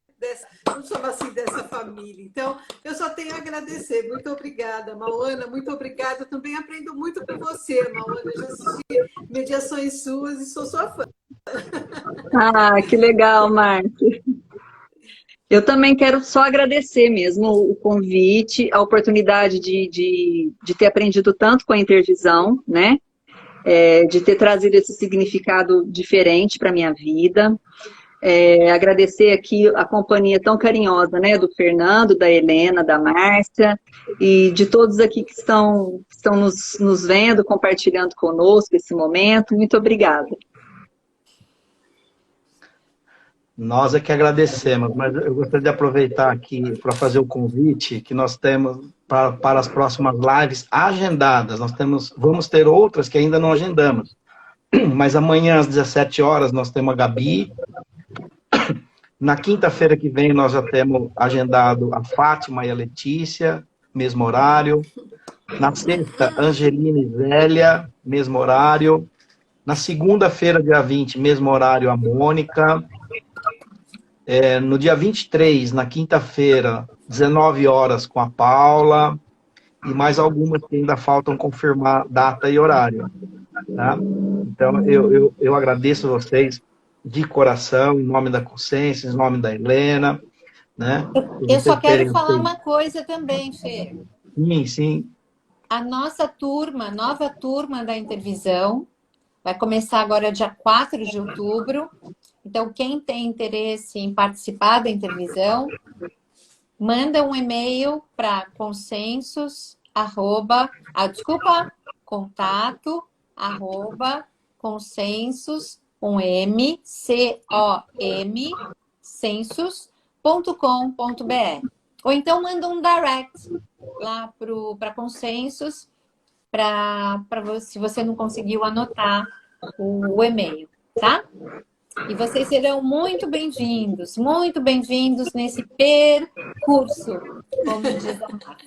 Vamos chamar assim, dessa família. Então, eu só tenho a agradecer. Muito obrigada, Mauana. Muito obrigada. Eu também aprendo muito com você, Mauana. Eu já assisti mediações suas e sou sua fã. Ah, que legal, Márcia. Eu também quero só agradecer mesmo o convite, a oportunidade de ter aprendido tanto com a intervisão, né? De ter trazido esse significado diferente para a minha vida. Agradecer aqui a companhia tão carinhosa, né, do Fernando, da Helena, da Márcia e de todos aqui que estão nos vendo, compartilhando conosco esse momento. Muito obrigada. Nós é que agradecemos, mas eu gostaria de aproveitar aqui para fazer o convite que nós temos para as próximas lives agendadas. Vamos ter outras que ainda não agendamos. Mas amanhã às 17 horas nós temos a Gabi. Na quinta-feira que vem nós já temos agendado a Fátima e a Letícia, mesmo horário. Na sexta, Angelina e Zélia, mesmo horário. Na segunda-feira, dia 20, mesmo horário, a Mônica. No dia 23, na quinta-feira, 19 horas, com a Paula. E mais algumas que ainda faltam confirmar data e horário. Tá? Então, eu agradeço vocês de coração, em nome da Consciência, em nome da Helena. Né? Eu só quero falar uma coisa também, Fê. Sim, sim. A nossa turma, nova turma da Intervisão, vai começar agora dia 4 de outubro. Então, quem tem interesse em participar da Intervisão, manda um e-mail para contato@consensus, census.com.br. Ou então manda um direct lá para Consensus, se você não conseguiu anotar o e-mail, tá? E vocês serão muito bem-vindos nesse percurso, como diz a Marta.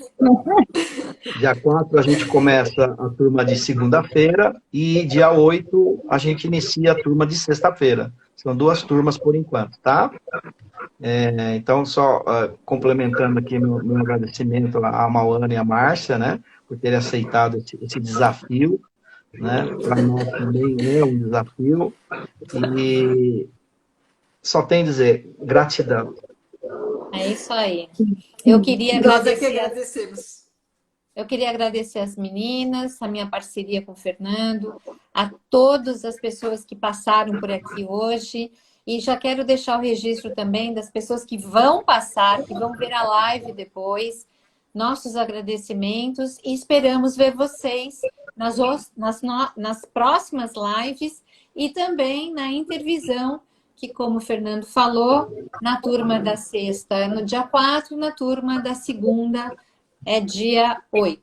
Dia 4 a gente começa a turma de segunda-feira e dia 8 a gente inicia a turma de sexta-feira. São 2 turmas por enquanto, tá? Então, só complementando aqui meu agradecimento à Mauana e à Márcia, né? Por terem aceitado esse desafio, né? Para nós também é um desafio. E só tem a dizer gratidão. É isso aí. Eu queria Nós é que agradecemos. Eu queria agradecer as meninas, a minha parceria com o Fernando, a todas as pessoas que passaram por aqui hoje. E já quero deixar o registro também das pessoas que vão passar, que vão ver a live depois. Nossos agradecimentos e esperamos ver vocês nas próximas lives e também na Intervisão, que, como o Fernando falou, na turma da sexta é no dia 4, na turma da segunda é dia 8.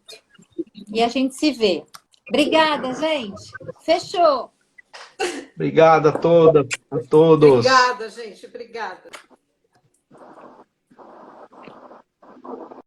E a gente se vê. Obrigada, gente. Fechou. Obrigado a todas, a todos. Obrigada, gente. Obrigada.